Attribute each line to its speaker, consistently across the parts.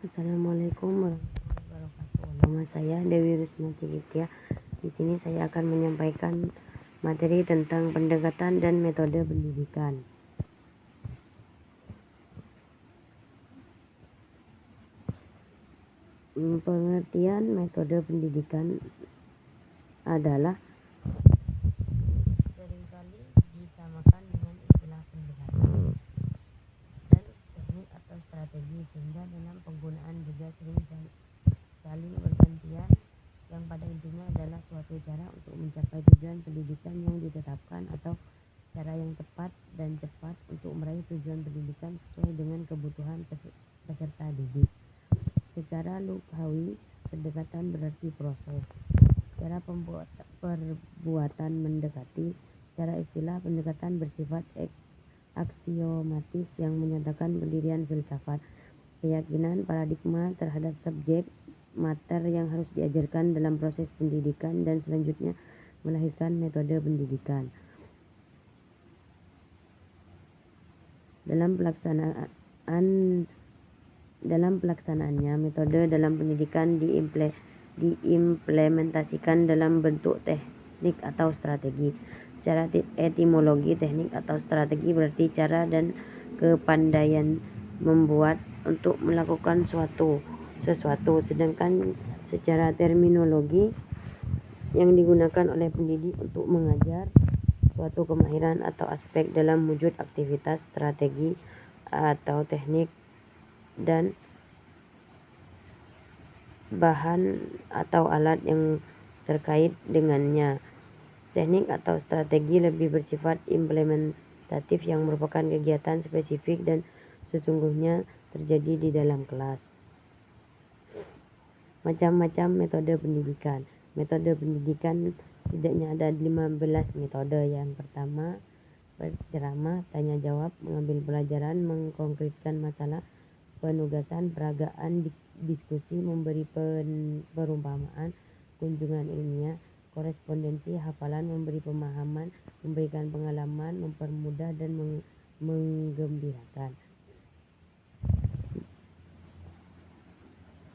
Speaker 1: Assalamualaikum warahmatullahi wabarakatuh. Nama saya Dewi Rusmati Ditya. Di sini saya akan menyampaikan materi tentang pendekatan dan metode pendidikan. Pengertian metode pendidikan adalah seringkali disamakan dengan istilah pendekatan dan teknik atau strategi, sehingga dalam penggunaan juga sering saling bergantian, yang pada intinya adalah suatu cara untuk mencapai tujuan pendidikan yang ditetapkan atau cara yang tepat dan cepat untuk meraih tujuan pendidikan sesuai dengan kebutuhan peserta didik. Secara lughawi, pendekatan berarti proses. Cara perbuatan mendekati. Secara istilah, pendekatan bersifat aksiomatis yang menyatakan pendirian filsafat, keyakinan, paradigma terhadap subjek mater yang harus diajarkan dalam proses pendidikan dan selanjutnya melahirkan metode pendidikan. Dalam pelaksanaannya, metode dalam pendidikan diimplementasikan dalam bentuk teknik atau strategi. Secara etimologi, teknik atau strategi berarti cara dan kepandaian membuat untuk melakukan sesuatu, sedangkan secara terminologi yang digunakan oleh pendidik untuk mengajar suatu kemahiran atau aspek dalam wujud aktivitas, strategi atau teknik, dan bahan atau alat yang terkait dengannya. Teknik atau strategi lebih bersifat implementatif yang merupakan kegiatan spesifik dan sesungguhnya terjadi di dalam kelas. Macam-macam metode pendidikan. Metode pendidikan setidaknya ada 15 metode. Yang pertama, berceramah, tanya jawab, mengambil pelajaran, mengkonkretkan masalah, penugasan, peragaan, diskusi, memberi perumpamaan, kunjungan ilmiah, korespondensi, hafalan, memberi pemahaman, memberikan pengalaman, mempermudah dan menggembirakan.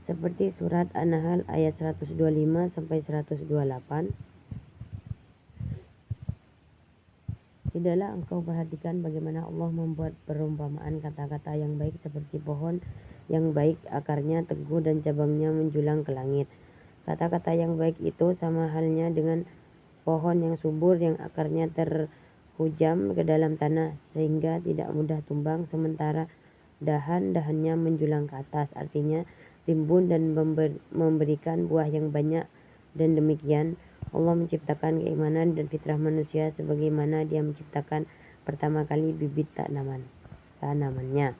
Speaker 1: Seperti surat An-Nahl ayat 125 sampai 128. Tidaklah engkau perhatikan bagaimana Allah membuat perumpamaan kata-kata yang baik seperti pohon yang baik akarnya teguh dan cabangnya menjulang ke langit. Kata-kata yang baik itu sama halnya dengan pohon yang subur yang akarnya terhujam ke dalam tanah sehingga tidak mudah tumbang, sementara dahan-dahannya menjulang ke atas, artinya rimbun dan memberikan buah yang banyak. Dan demikian Allah menciptakan keimanan dan fitrah manusia sebagaimana Dia menciptakan pertama kali bibit tanamannya.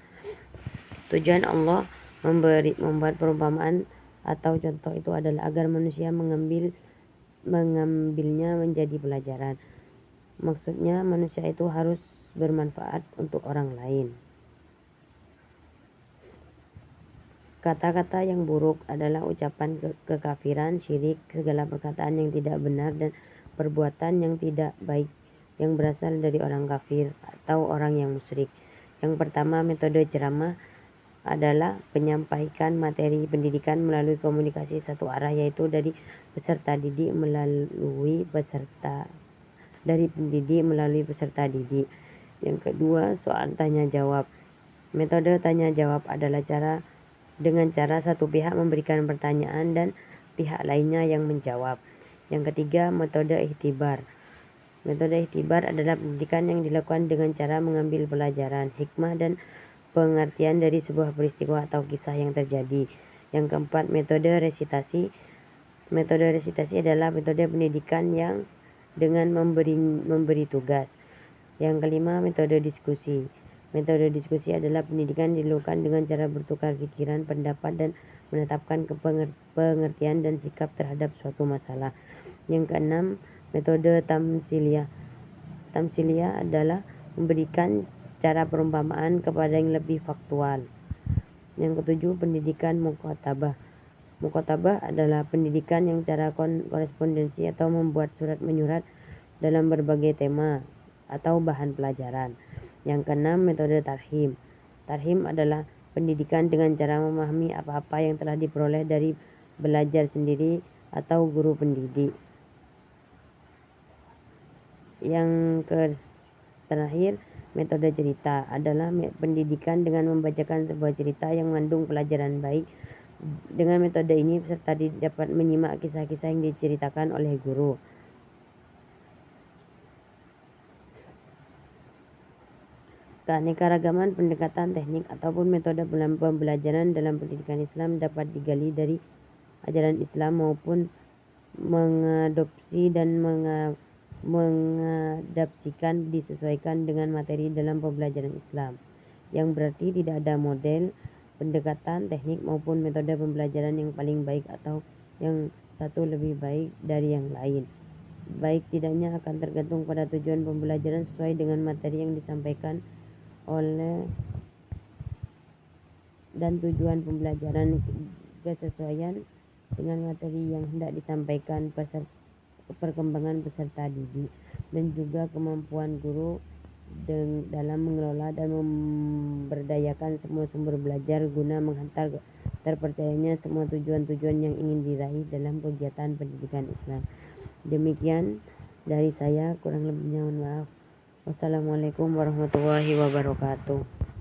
Speaker 1: Tujuan Allah membuat perumpamaan atau contoh itu adalah agar manusia mengambilnya menjadi pelajaran. Maksudnya manusia itu harus bermanfaat untuk orang lain. Kata-kata yang buruk adalah ucapan kekafiran, syirik, segala perkataan yang tidak benar dan perbuatan yang tidak baik yang berasal dari orang kafir atau orang yang musyrik. Yang pertama, metode ceramah adalah penyampaikan materi pendidikan melalui komunikasi satu arah, yaitu dari pendidik melalui peserta didik. Yang kedua, soal tanya jawab. Metode tanya jawab adalah dengan cara satu pihak memberikan pertanyaan dan pihak lainnya yang menjawab. Yang ketiga, metode ikhtibar. Metode ikhtibar adalah pendidikan yang dilakukan dengan cara mengambil pelajaran, hikmah dan pengertian dari sebuah peristiwa atau kisah yang terjadi. Yang keempat, metode resitasi. Metode resitasi adalah metode pendidikan yang dengan memberi tugas. Yang kelima, metode diskusi. Metode diskusi adalah pendidikan dilakukan dengan cara bertukar pikiran, pendapat, dan menetapkan pengertian dan sikap terhadap suatu masalah. Yang keenam, metode tamsiliyah. Tamsiliyah adalah memberikan cara perumpamaan kepada yang lebih faktual. Yang ketujuh, pendidikan muqatabah. Muqatabah adalah pendidikan yang cara korespondensi atau membuat surat menyurat dalam berbagai tema atau bahan pelajaran. Yang keenam, metode tarhim. Tarhim adalah pendidikan dengan cara memahami apa-apa yang telah diperoleh dari belajar sendiri atau guru pendidik. Yang terakhir, metode cerita adalah pendidikan dengan membacakan sebuah cerita yang mengandung pelajaran baik. Dengan metode ini peserta dapat menyimak kisah-kisah yang diceritakan oleh guru. Keanekaragaman pendekatan teknik ataupun metode pembelajaran dalam pendidikan Islam dapat digali dari ajaran Islam maupun mengadopsi dan mengadaptasikan disesuaikan dengan materi dalam pembelajaran Islam, yang berarti tidak ada model pendekatan teknik maupun metode pembelajaran yang paling baik atau yang satu lebih baik dari yang lain. Baik tidaknya akan tergantung pada tujuan pembelajaran sesuai dengan materi yang disampaikan oleh dan tujuan pembelajaran kesesuaian dengan materi yang hendak disampaikan perkembangan peserta didik, dan juga kemampuan guru dalam mengelola dan memberdayakan semua sumber belajar guna menghantar terpercayanya semua tujuan-tujuan yang ingin diraih dalam kegiatan pendidikan Islam. Demikian dari saya, kurang lebihnya mohon maaf. Wassalamualaikum warahmatullahi wabarakatuh.